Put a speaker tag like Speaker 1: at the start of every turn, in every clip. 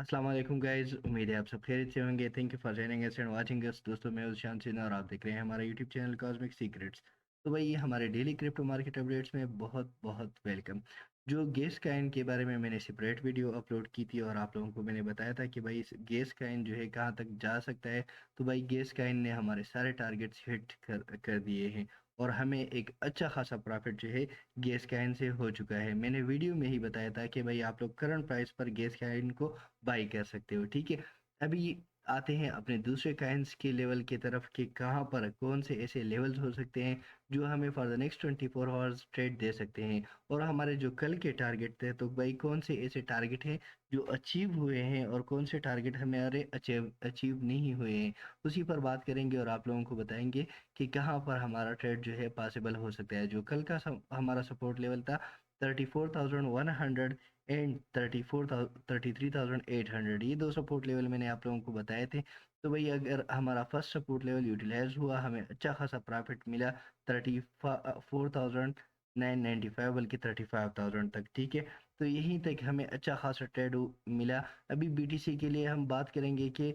Speaker 1: अस्सलाम वालेकुम गाइस, उम्मीद है आप सब खैरियत से होंगे। Thank you for joining us and watching us. दोस्तों, मैं उशान सिन्हा और आप देख रहे हैं हमारा यूट्यूब चैनल कॉस्मिक सीक्रेट्स। तो भाई, हमारे डेली क्रिप्टो मार्केट अपडेट्स में बहुत बहुत वेलकम। जो गेस काइन के बारे में मैंने सेपरेट वीडियो अपलोड की थी और आप लोगों को मैंने बताया था कि भाई इस गेस काइन जो है कहाँ तक जा सकता है। तो भाई, गेस काइन ने हमारे सारे टारगेट्स हिट कर दिए हैं और हमें एक अच्छा खासा प्रॉफिट जो है गैस काइन से हो चुका है। मैंने वीडियो में ही बताया था कि भाई आप लोग करंट प्राइस पर गैस काइन को बाई कर सकते हो, ठीक है। अभी आते हैं अपने दूसरे काइंस के लेवल की तरफ कि कहाँ पर कौन से ऐसे लेवल्स हो सकते हैं जो हमें for the next 24 hours trade दे सकते हैं। और हमारे जो कल के टारगेट थे, तो भाई कौन से ऐसे टारगेट हैं जो अचीव हुए हैं और कौन से टारगेट हमारे अचीव अचीव नहीं हुए हैं, उसी पर बात करेंगे और आप लोगों को बताएंगे कि कहाँ पर हमारा ट्रेड जो है पॉसिबल हो सकता है। जो कल का हमारा सपोर्ट लेवल था 34,100 एंड 33,800, ये दो सपोर्ट लेवल मैंने आप लोगों को बताए थे। तो भाई, अगर हमारा फर्स्ट सपोर्ट लेवल यूटिलाइज हुआ, हमें अच्छा खासा प्रॉफिट मिला 34,995 बल्कि 35,000 तक, ठीक है। तो यहीं तक हमें अच्छा खासा ट्रेड मिला। अभी बीटीसी के लिए हम बात करेंगे कि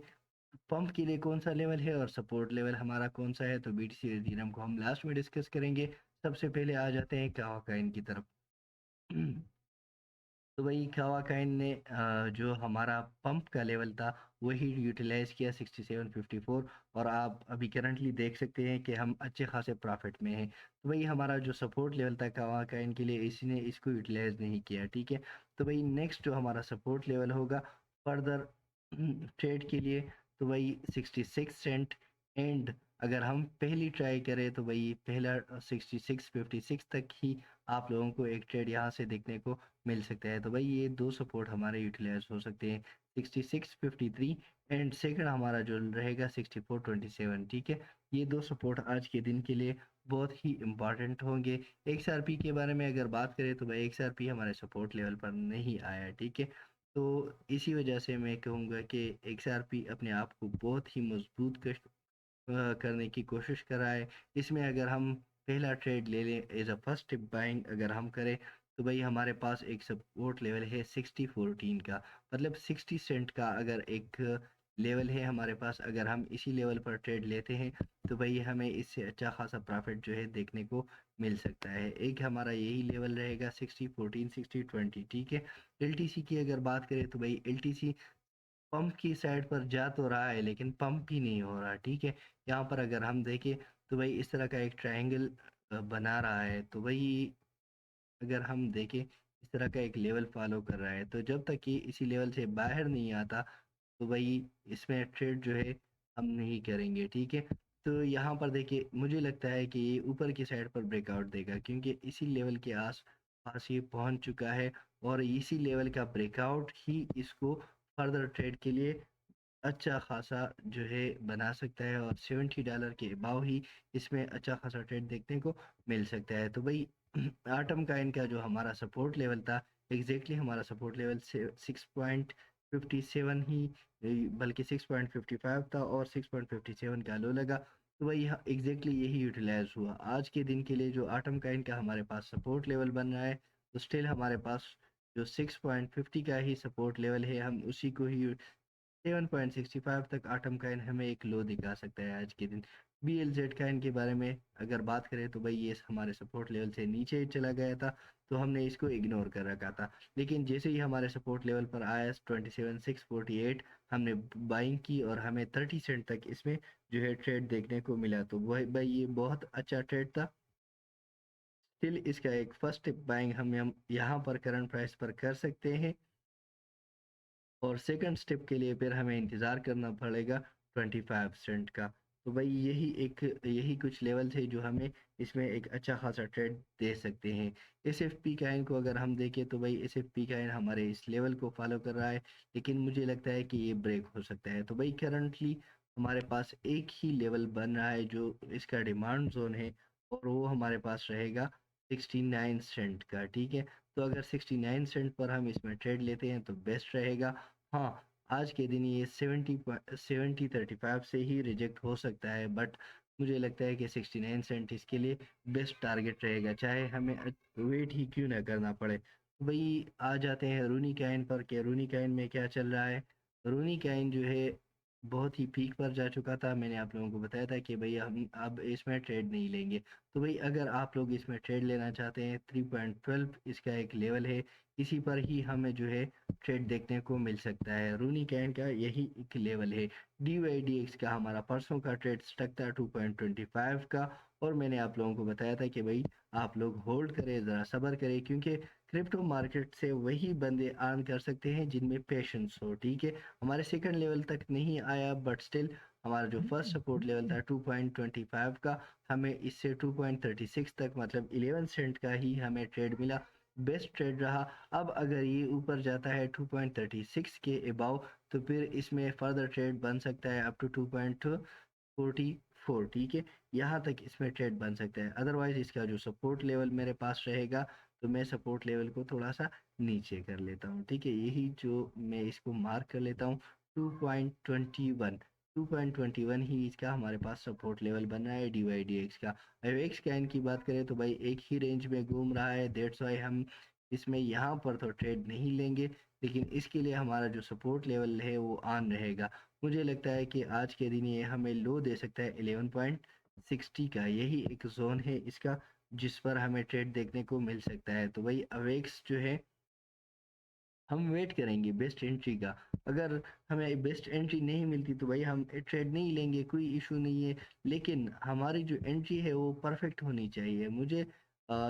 Speaker 1: पंप के लिए कौन सा लेवल है और सपोर्ट लेवल हमारा कौन सा है। तो बीटीसी इथेरियम को हम लास्ट में डिस्कस करेंगे। सबसे पहले आ जाते हैं कावा काइन की तरफ। तो वही कावाकाइन ने जो हमारा पंप का लेवल था वही यूटिलाइज किया 6754, और आप अभी करंटली देख सकते हैं कि हम अच्छे खासे प्रॉफिट में हैं। तो वही हमारा जो सपोर्ट लेवल था कावाकाइन के लिए, इसी ने इसको यूटिलाइज नहीं किया, ठीक है। तो वही नेक्स्ट जो हमारा सपोर्ट लेवल होगा फर्दर ट्रेड के लिए, तो वही 66 सेंट। एंड अगर हम पहली ट्राई करें तो वही पहला 6656 तक ही आप लोगों को एक ट्रेड यहाँ से देखने को मिल सकता है। तो भाई, ये दो सपोर्ट हमारे यूटिलाइज हो सकते हैं 6653, एंड सेकंड हमारा जो रहेगा 6427, ठीक है। ये दो सपोर्ट आज के दिन के लिए बहुत ही इम्पॉर्टेंट होंगे। एक्सआरपी के बारे में अगर बात करें तो भाई एक्सआरपी हमारे सपोर्ट लेवल पर नहीं आया, ठीक है। तो इसी वजह से मैं कहूँगा कि एक्सआरपी अपने आप को बहुत ही मजबूत करने की कोशिश कर रहा है। इसमें अगर हम पहला ट्रेड ले लें as a first tip buying अगर हम करें, तो भाई हमारे पास एक सपोर्ट लेवल है 6014 का, मतलब 60 सेंट का अगर एक लेवल है हमारे पास। अगर हम इसी लेवल पर ट्रेड लेते हैं तो भाई हमें इससे अच्छा खासा प्रॉफिट जो है देखने को मिल सकता है। एक हमारा यही लेवल रहेगा 6014 6020, ठीक है। एलटीसी की अगर बात करें तो भाई एलटीसी पंप की साइड पर जा तो रहा है लेकिन पंप ही नहीं हो रहा, ठीक है। यहाँ पर अगर हम देखें तो भाई इस तरह का एक ट्रायंगल बना रहा है। तो वही अगर हम देखें इस तरह का एक लेवल फॉलो कर रहा है, तो जब तक कि इसी लेवल से बाहर नहीं आता तो वही इसमें ट्रेड जो है हम नहीं करेंगे, ठीक है। तो यहाँ पर देखिए, मुझे लगता है कि ये ऊपर की साइड पर ब्रेकआउट देगा क्योंकि इसी लेवल के आस पास ये पहुंच चुका है, और इसी लेवल का ब्रेकआउट ही इसको फर्दर ट्रेड के लिए अच्छा खासा जो है बना सकता है, और $70 के अबाव ही इसमें अच्छा खासा ट्रेड देखने को मिल सकता है। तो भाई, आटम का इनका जो हमारा सपोर्ट लेवल था, एग्जैक्टली हमारा सपोर्ट लेवल से 6.57 ही, बल्कि 6.55 था, और 6.57 का लो लगा। तो वही एग्जैक्टली यही यूटिलाइज हुआ। आज के दिन के लिए जो आटम का इनका हमारे पास सपोर्ट लेवल बन रहा है, तो स्टिल हमारे पास जो 6.50 का ही सपोर्ट लेवल है, हम उसी को ही 7.65 तक आटम काइन हमें एक लो दिखा सकता है आज के दिन। BLZ काइन के बारे में अगर बात करें तो भाई ये हमारे सपोर्ट लेवल से नीचे चला गया था, तो हमने इसको इग्नोर कर रखा था। लेकिन जैसे ही हमारे सपोर्ट लेवल पर आया 27,648, हमने बाइंग की और हमें 30 सेंट तक इसमें जो है ट्रेड देखने को मिला। तो वह भाई ये बहुत अच्छा ट्रेड था। स्टिल इसका एक फर्स्ट बाइंग हम यहाँ पर करंट प्राइस पर कर सकते हैं, और सेकंड स्टेप के लिए फिर हमें इंतज़ार करना पड़ेगा 25 सेंट का। तो भाई यही कुछ लेवल्स है जो हमें इसमें एक अच्छा खासा ट्रेड दे सकते हैं। SFP काइन को अगर हम देखें तो भाई SFP काइन हमारे इस लेवल को फॉलो कर रहा है, लेकिन मुझे लगता है कि ये ब्रेक हो सकता है। तो भाई करंटली हमारे पास एक ही लेवल बन रहा है जो इसका डिमांड जोन है, और वो हमारे पास रहेगा 69 सेंट का, ठीक है। तो अगर 69 सेंट पर हम इसमें ट्रेड लेते हैं तो बेस्ट रहेगा। हाँ, आज के दिन ये 70.35 से ही रिजेक्ट हो सकता है, बट मुझे लगता है कि 69 सेंट इसके लिए बेस्ट टारगेट रहेगा, चाहे हमें वेट ही क्यों ना करना पड़े। वही आ जाते हैं रूनी काइन पर कि रूनी काइन में क्या चल रहा है। रूनी कैन जो है बहुत ही पीक पर जा चुका था। मैंने आप लोगों को बताया था कि भाई हम अब इसमें ट्रेड नहीं लेंगे। तो भाई अगर आप लोग इसमें ट्रेड लेना चाहते हैं, 3.12 इसका एक लेवल है, इसी पर ही हमें जो है ट्रेड देखने को मिल सकता है। रूनी कैन का यही एक लेवल है। DYDX का हमारा परसों का ट्रेड स्टक था 2.25 का, और मैंने आप लोगों को बताया था कि भाई आप लोग होल्ड करें, ज़रा सब्र करें, क्योंकि क्रिप्टो मार्केट से वही बंदे अर्न कर सकते हैं जिनमें पेशेंस हो। ठीक है, हमारे सेकंड लेवल तक नहीं आया, बट स्टिल हमारा जो फर्स्ट सपोर्ट लेवल था 2.25 का, हमें इससे 2.36 तक मतलब 11 सेंट का ही हमें ट्रेड मिला। बेस्ट ट्रेड रहा। अब अगर ये ऊपर जाता है 2.36 के अबाव, तो फिर इसमें फर्दर ट्रेड बन सकता है अप टू 2.44। ठीक है, यहाँ तक इसमें ट्रेड बन सकता है। अदरवाइज इसका जो सपोर्ट लेवल मेरे पास रहेगा, तो मैं सपोर्ट लेवल को थोड़ा सा नीचे कर लेता हूँ। ठीक है, यही जो मैं इसको मार्क कर लेता हूँ 2.21। 2.21 ही इसका हमारे पास सपोर्ट लेवल बन रहा है DYDX का। एक्स कैन की बात करें तो भाई एक ही रेंज में घूम रहा है, दैट्स वाई हम इसमें यहाँ पर तो ट्रेड नहीं लेंगे, लेकिन इसके लिए हमारा जो सपोर्ट लेवल है वो ऑन रहेगा। मुझे लगता है कि आज के दिन ये हमें लो दे सकता है 11.60 का, यही एक जोन है इसका जिस पर हमें ट्रेड देखने को मिल सकता है। तो भाई अवेक्स जो है हम वेट करेंगे बेस्ट एंट्री का। अगर हमें बेस्ट एंट्री नहीं मिलती तो भाई हम ट्रेड नहीं लेंगे, कोई इशू नहीं है, लेकिन हमारी जो एंट्री है वो परफेक्ट होनी चाहिए। मुझे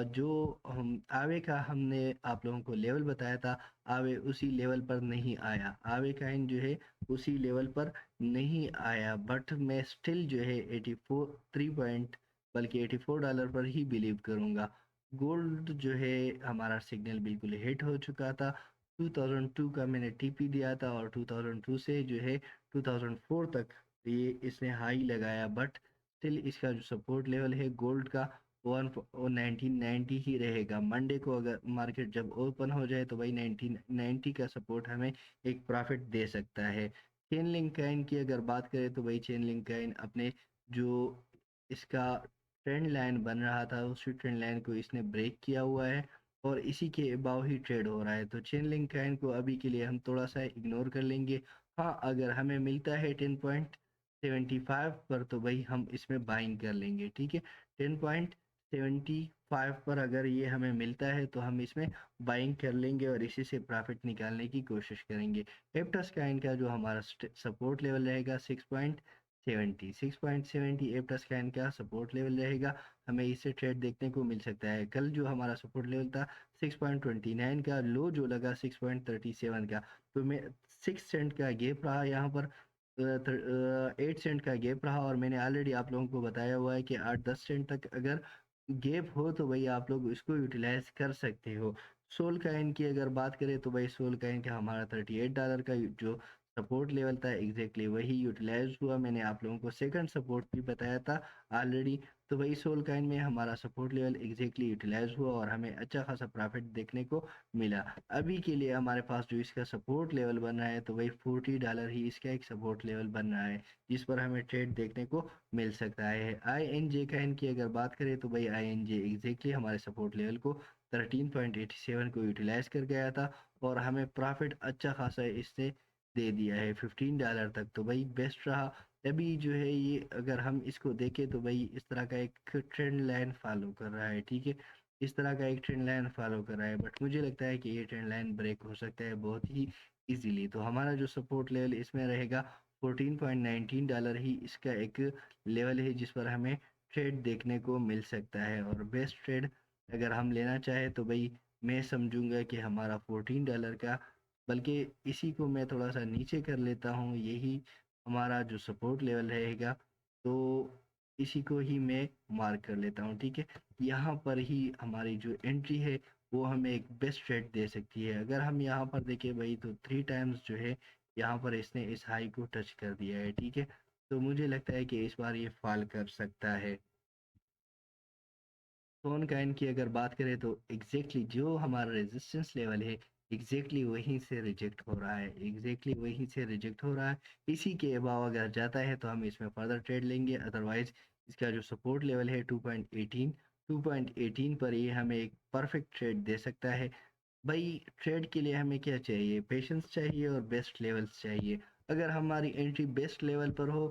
Speaker 1: जो हम आवे का हमने आप लोगों को लेवल बताया था, आवे उसी लेवल पर नहीं आया, आवे का इन जो है उसी लेवल पर नहीं आया, बट मैं स्टिल जो है 84 3 पॉइंट बल्कि $84 पर ही बिलीव करूंगा। गोल्ड जो है हमारा सिग्नल बिल्कुल हिट हो चुका था। 2002 का मैंने टीपी दिया था, और 2002 से जो है 2004 तक ये इसने हाई लगाया, बट स्टिल इसका जो सपोर्ट लेवल है गोल्ड का 1990 ही रहेगा। मंडे को अगर मार्केट जब ओपन हो जाए तो भाई 1990 का सपोर्ट हमें एक प्रॉफिट दे सकता है। चेन लिंक कॉइन की अगर बात करें तो भाई चेन लिंक कॉइन अपने जो इसका ट्रेंड लाइन बन रहा था उसी ट्रेंड लाइन को इसने ब्रेक किया हुआ है, और इसी के अबाव ही ट्रेड हो रहा है। तो चेन लिंक कॉइन को अभी के लिए हम थोड़ा सा इग्नोर कर लेंगे। हाँ, अगर हमें मिलता है 10.75 पर तो भाई हम इसमें बाइंग कर लेंगे। ठीक है, 10.75 पर अगर ये हमें मिलता है तो हम इसमें बाइंग कर लेंगे और इसी से प्रॉफिट निकालने की कोशिश करेंगे। एप्टस काइन का जो हमारा सपोर्ट लेवल रहेगा 6.70 एप्टस काइन का सपोर्ट लेवल रहेगा, हमें इससे ट्रेड देखने को मिल सकता है। कल जो हमारा सपोर्ट लेवल था 6.29 का, लो जो लगा 6.37 का, तो मैं 6 सेंट का गैप रहा यहाँ पर, 8 सेंट का गैप रहा, और मैंने ऑलरेडी आप लोगों को बताया हुआ है कि 8-10 सेंट तक अगर गैप हो तो भाई आप लोग इसको यूटिलाइज कर सकते हो। सोल काइन की अगर बात करें तो भाई सोल काइन का हमारा $38 का जो सपोर्ट लेवल था एग्जैक्टली वही यूटिलाइज हुआ। मैंने आप लोगों को सेकंड सपोर्ट भी बताया था ऑलरेडी। तो भाई सोल काइन में हमारा सपोर्ट लेवल एग्जैक्टली यूटिलाइज हुआ और हमें अच्छा खासा प्रॉफिट देखने को मिला। अभी के लिए हमारे पास जो इसका सपोर्ट लेवल बन रहा है तो वही $40 ही इसका एक सपोर्ट लेवल बन रहा है, जिस पर हमें ट्रेड देखने को मिल सकता है। INJ का इनकी अगर बात करें तो भाई INJ एग्जैक्टली हमारे सपोर्ट लेवल को 13.87 को यूटिलाइज कर गया था, और हमें प्रॉफिट अच्छा खासा इससे दे दिया है $15 तक, तो भाई बेस्ट रहा। अभी जो है ये अगर हम इसको देखें तो भाई इस तरह का एक ट्रेंड लाइन फॉलो कर रहा है। ठीक है, इस तरह का एक ट्रेंड लाइन फॉलो कर रहा है, बट मुझे लगता है कि ये ट्रेंड लाइन ब्रेक हो सकता है बहुत ही इजीली। तो हमारा जो सपोर्ट लेवल इसमें रहेगा $14.19 ही इसका एक लेवल है जिस पर हमें ट्रेड देखने को मिल सकता है। और बेस्ट ट्रेड अगर हम लेना चाहें तो भाई मैं समझूंगा कि हमारा $14 का, बल्कि इसी को मैं थोड़ा सा नीचे कर लेता हूँ, यही हमारा जो सपोर्ट लेवल रहेगा, तो इसी को ही मैं मार्क कर लेता हूँ। ठीक है, यहाँ पर ही हमारी जो एंट्री है वो हमें एक बेस्ट ट्रेड दे सकती है। अगर हम यहाँ पर देखें भाई तो 3 टाइम्स जो है यहाँ पर इसने इस हाई को टच कर दिया है। ठीक है, तो मुझे लगता है कि इस बार ये फॉल कर सकता है। टोन काइन की अगर बात करें तो एग्जैक्टली जो हमारा रेजिस्टेंस लेवल है एग्जैक्टली वहीं से रिजेक्ट हो रहा है, एग्जैक्टली वहीं से रिजेक्ट हो रहा है। इसी के अलावा अगर जाता है तो हम इसमें फर्दर ट्रेड लेंगे, अदरवाइज इसका जो सपोर्ट लेवल है 2.18 पर ये हमें एक परफेक्ट ट्रेड दे सकता है। भाई ट्रेड के लिए हमें क्या चाहिए, पेशेंस चाहिए और बेस्ट लेवल्स चाहिए। अगर हमारी एंट्री बेस्ट लेवल पर हो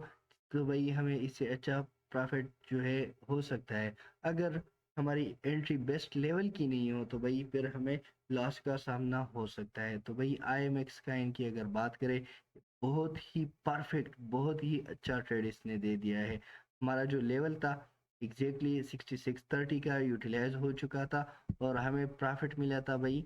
Speaker 1: तो भाई हमें इससे अच्छा प्रॉफिट जो है हो सकता है। अगर हमारी एंट्री बेस्ट लेवल की नहीं हो तो भाई फिर हमें लॉस का सामना हो सकता है। तो भाई IMX का इनकी अगर बात करें, बहुत ही परफेक्ट, बहुत ही अच्छा ट्रेड इसने दे दिया है। हमारा जो लेवल था एग्जैक्टली 6630 का यूटिलाइज हो चुका था और हमें प्रॉफिट मिला था भाई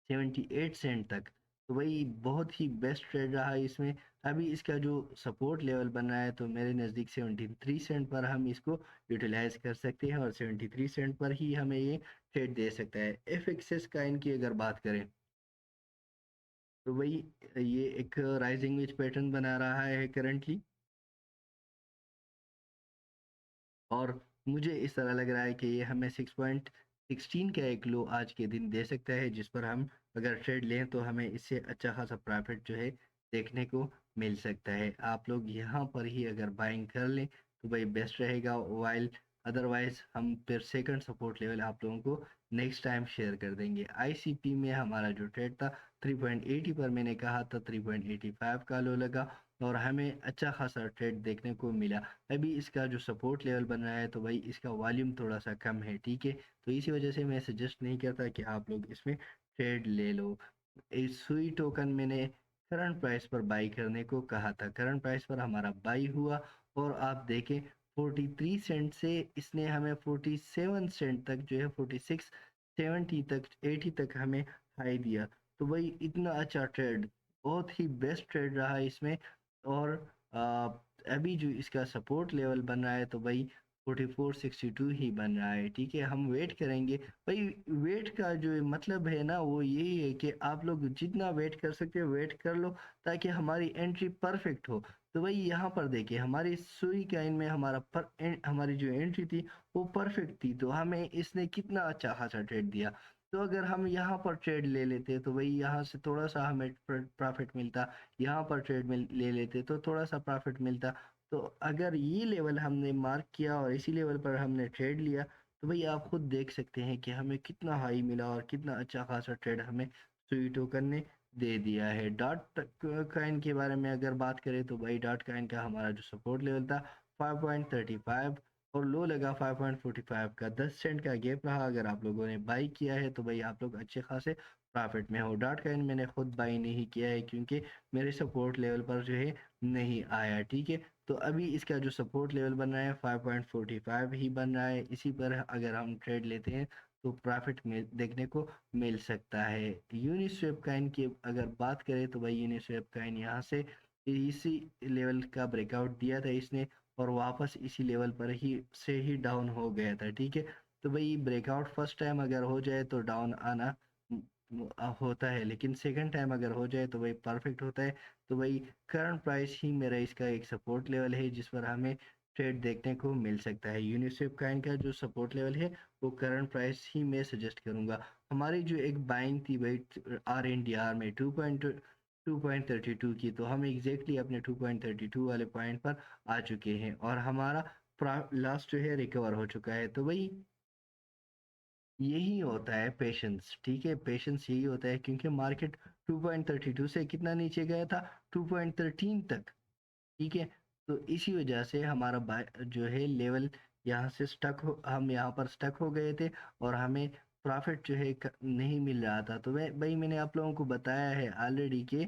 Speaker 1: 78 सेंट तक। तो भाई बहुत ही बेस्ट ट्रेड रहा इसमें। अभी इसका जो सपोर्ट लेवल बन रहा है तो मेरे नज़दीक 73 सेंट पर हम इसको यूटिलाइज कर सकते हैं और 73 सेंट पर ही हमें ये ट्रेड दे सकता है। FXS का इनकी अगर बात करें तो भाई ये एक राइजिंग वेज पैटर्न बना रहा है करंटली, और मुझे इस तरह लग रहा है कि ये हमें 6.16 का एक लो आज के दिन दे सकता है, जिस पर हम अगर ट्रेड लें तो हमें इससे अच्छा खासा प्रॉफिट जो है देखने को मिल सकता है। आप लोग यहाँ पर ही अगर बाइंग कर लें तो भाई बेस्ट रहेगा, वाइल अदरवाइज हम फिर सेकंड सपोर्ट लेवल आप लोगों को नेक्स्ट टाइम शेयर कर देंगे। ICP में हमारा जो ट्रेड था 3.80 पर, मैंने कहा था 3.85 का लो लगा और हमें अच्छा खासा ट्रेड देखने को मिला। अभी इसका जो सपोर्ट लेवल बन रहा है तो भाई इसका वॉल्यूम थोड़ा सा कम है, ठीक है। तो इसी वजह से मैं सजेस्ट नहीं करता कि आप लोग इसमें ट्रेड ले लो। इस सुई टोकन मैंने करंट प्राइस पर बाई करने को कहा था, करंट प्राइस पर हमारा बाई हुआ और आप देखें 43 सेंट से इसने हमें 47 सेंट तक जो है 4670 तक 80 तक हमें हाई दिया। तो भाई इतना अच्छा ट्रेड, बहुत ही बेस्ट ट्रेड रहा इसमें। और आ, अभी जो इसका सपोर्ट लेवल बन रहा है तो भाई 4462 ही बन रहा है, ठीक है। हम वेट करेंगे भाई। वेट का जो मतलब है ना वो यही है कि आप लोग जितना वेट कर सकते हो वेट कर लो, ताकि हमारी एंट्री परफेक्ट हो। तो भाई यहाँ पर देखिए हमारी सुई काइन में हमारी जो एंट्री थी वो परफेक्ट थी, तो हमें इसने कितना अच्छा खासा ट्रेड दिया। तो अगर हम यहाँ पर ट्रेड ले लेते तो भाई यहाँ से थोड़ा सा हमें प्रॉफिट मिलता, यहाँ पर ट्रेड में ले लेते तो थोड़ा सा प्रॉफिट मिलता। तो अगर ये लेवल हमने मार्क किया और इसी लेवल पर हमने ट्रेड लिया तो भाई आप खुद देख सकते हैं कि हमें कितना हाई मिला और कितना अच्छा खासा ट्रेड हमें सुई टोकन ने दे दिया है। डॉट कॉइन के बारे में अगर बात करें तो भाई डॉट कॉइन का हमारा जो सपोर्ट लेवल था 5.35 और लो लगा 5.45 का, 10 सेंट का गैप रहा। अगर आप लोगों ने बाई किया है तो भाई आप लोग अच्छे खासे प्रॉफिट में हो। डॉट कॉइन मैंने खुद बाई नहीं किया है क्योंकि मेरे सपोर्ट लेवल पर जो है नहीं आया, ठीक है। तो अभी इसका जो सपोर्ट लेवल बन रहा है 5.45 ही बन रहा है, इसी पर अगर हम ट्रेड लेते हैं तो प्रॉफिट में देखने को मिल सकता है। यूनिस्वैप काइन की अगर बात करें तो भाई यूनिस्वैप काइन यहाँ से इसी लेवल का ब्रेकआउट दिया था इसने और वापस इसी लेवल पर ही डाउन हो गया था, ठीक है। तो भाई ब्रेकआउट फर्स्ट टाइम अगर हो जाए तो डाउन आना होता है, लेकिन सेकंड टाइम अगर हो जाए तो भाई परफेक्ट होता है। तो भाई करंट प्राइस ही मेरा इसका एक सपोर्ट लेवल है जिस पर हमें ट्रेड देखने को मिल सकता है। यूनिस्वैप काइन का जो सपोर्ट लेवल है वो करंट प्राइस ही मैं सजेस्ट करूंगा। हमारी जो एक बाइंग थी भाई RNDR में 2.32 की, तो हम एग्जैक्टली अपने 2.32 वाले पॉइंट पर आ चुके हैं और हमारा लास्ट जो है रिकवर हो चुका है। तो भाई यही होता है पेशेंस, ठीक है। पेशेंस यही होता है क्योंकि मार्केट 2.32 से कितना नीचे गया था, 2.13 तक, ठीक है। तो इसी वजह से हमारा जो है लेवल यहाँ से हम यहाँ पर स्टक हो गए थे और हमें प्रॉफिट जो है नहीं मिल रहा था। तो भाई मैंने आप लोगों को बताया है ऑलरेडी कि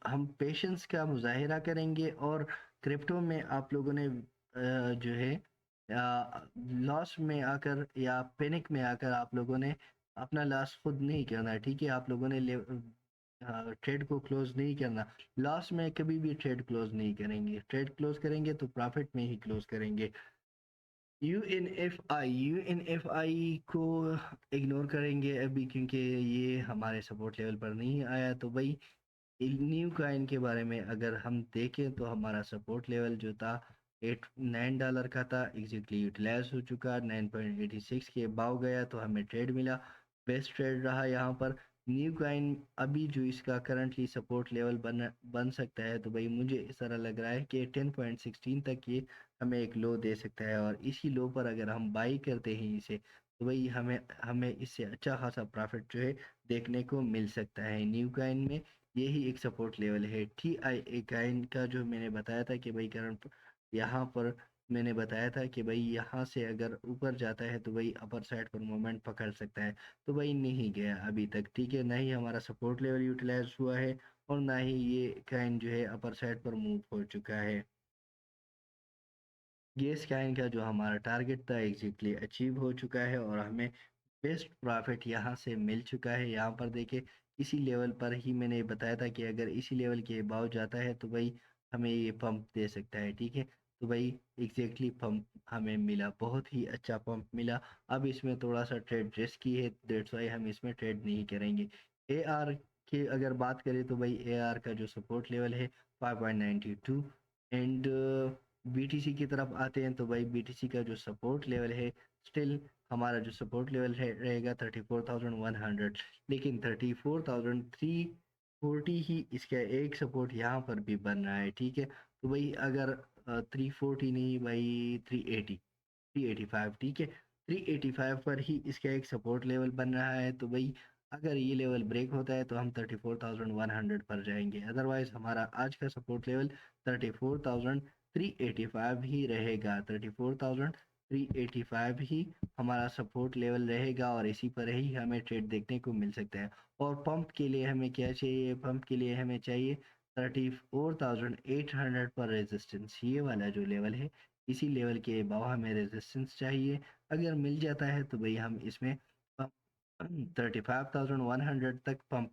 Speaker 1: हम पेशेंस का मुजाहिरा करेंगे और क्रिप्टो में आप लोगों ने जो है लॉस में आकर या पैनिक में आकर आप लोगों ने अपना लॉस खुद नहीं करना है, ठीक है। आप लोगों ने ट्रेड को क्लोज नहीं करना, लॉस में कभी भी ट्रेड क्लोज नहीं करेंगे। ट्रेड क्लोज करेंगे तो प्रॉफिट में ही क्लोज करेंगे। यूएनएफआई को इग्नोर करेंगे अभी क्योंकि ये हमारे सपोर्ट लेवल पर नहीं आया। तो भाई न्यू कॉइन के बारे में अगर हम देखें तो हमारा सपोर्ट लेवल जो था $9 का था, एग्जैक्टली यूटिलाइज हो चुका, 9.86 के अबाव गया तो हमें ट्रेड मिला। बेस्ट ट्रेड रहा यहाँ पर। न्यू कॉइन अभी जो इसका करंटली सपोर्ट लेवल बन सकता है तो भाई मुझे इस तरह लग रहा है कि 10.16 तक ये हमें एक लो दे सकता है और इसी लो पर अगर हम बाई करते हैं इसे तो वही हमें हमें इससे अच्छा खासा प्रॉफिट जो है देखने को मिल सकता है। न्यू काइन में यही एक सपोर्ट लेवल है। टी आई ए काइन का जो मैंने बताया था कि भाई करंट यहाँ पर मैंने बताया था कि भाई यहाँ से अगर ऊपर जाता है तो वही अपर साइड पर मोमेंट पकड़ सकता है। तो वही नहीं गया अभी तक, ठीक है, ना ही हमारा सपोर्ट लेवल यूटिलाइज हुआ है और ना ही ये काइन जो है अपर साइड पर मूव हो चुका है। ये स्कैन का जो हमारा टारगेट था एग्जैक्टली अचीव हो चुका है और हमें बेस्ट प्रॉफिट यहाँ से मिल चुका है। यहाँ पर देखिए इसी लेवल पर ही मैंने बताया था कि अगर इसी लेवल के अबाव जाता है तो भाई हमें ये पंप दे सकता है, ठीक है। तो भाई एग्जैक्टली पंप हमें मिला, बहुत ही अच्छा पंप मिला। अब इसमें थोड़ा सा ट्रेड रिस्की है, दैट्स वाई हम इसमें ट्रेड नहीं करेंगे। ए आर की अगर बात करें तो भाई ए आर का जो सपोर्ट लेवल है 5.92 एंड बीटीसी की तरफ आते हैं तो भाई बीटीसी का जो सपोर्ट लेवल है स्टिल हमारा जो सपोर्ट लेवल है रहेगा 34,100, लेकिन 34,340 ही इसका एक सपोर्ट यहाँ पर भी बन रहा है, ठीक है। तो भाई अगर 340 नहीं भाई 380, 385, ठीक है, 385 पर ही इसका एक सपोर्ट लेवल बन रहा है। तो भाई अगर ये लेवल ब्रेक होता है तो हम 34,100 पर जाएंगे, अदरवाइज हमारा आज का सपोर्ट लेवल 34,385 ही रहेगा। 34,385 ही हमारा सपोर्ट लेवल रहेगा और इसी पर ही हमें ट्रेड देखने को मिल सकता है। और पंप के लिए हमें क्या चाहिए, पंप के लिए हमें चाहिए 34,800 पर रेजिस्टेंस, ये वाला जो लेवल है इसी लेवल के अबव हमें रेजिस्टेंस चाहिए। अगर मिल जाता है तो भाई हम इसमें 35,100 तक पंप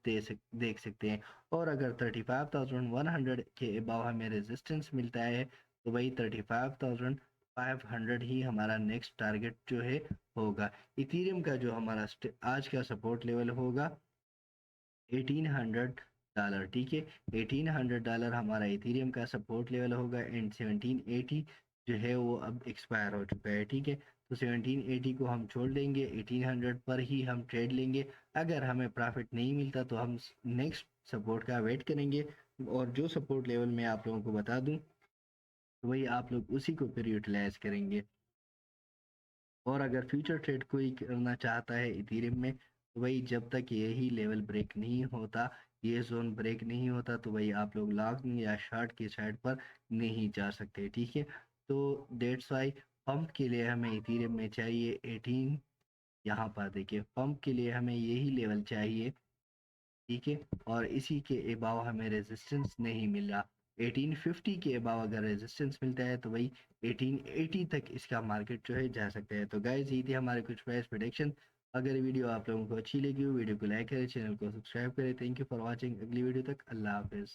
Speaker 1: देख सकते हैं। और अगर 35,100 के अबव हमें रेजिस्टेंस मिलता है तो भाई 35,500 ही हमारा नेक्स्ट टारगेट जो है होगा। इथीरियम का जो हमारा आज का सपोर्ट लेवल होगा $1,800, ठीक है। $1,800 हमारा इथीरियम का सपोर्ट लेवल होगा एंड 1780 जो है वो अब एक्सपायर हो चुका है, ठीक है। तो 1780 को हम छोड़ देंगे, 1800 पर ही हम ट्रेड लेंगे। अगर हमें प्रॉफिट नहीं मिलता तो हम नेक्स्ट सपोर्ट का वेट करेंगे। और जो सपोर्ट लेवल मैं आप लोगों को बता दूं तो वही आप लोग उसी को फिर यूटिलाइज करेंगे। और अगर फ्यूचर ट्रेड कोई करना चाहता है इथेरियम में तो वही जब तक यही लेवल ब्रेक नहीं होता, ये जोन ब्रेक नहीं होता तो वही आप लोग लॉन्ग या शॉर्ट की साइड पर नहीं जा सकते, ठीक है। तो डेट्स वाई पंप के लिए हमें इथेरियम में चाहिए 18, यहाँ पर देखिए पंप के लिए हमें यही लेवल चाहिए, ठीक है। और इसी के अबाव हमें रेजिस्टेंस नहीं मिला। 1850 के अबाव अगर रेजिस्टेंस मिलता है तो वही 1880 तक इसका मार्केट जो है जा सकता है। तो गाइस ये थे हमारे कुछ प्राइस प्रेडिक्शन। अगर वीडियो आप लोगों को अच्छी लगी हो वीडियो को लाइक करें, चैनल को सब्सक्राइब करें। Thank you for watching. अगली वीडियो तक अल्लाह हाफिज़।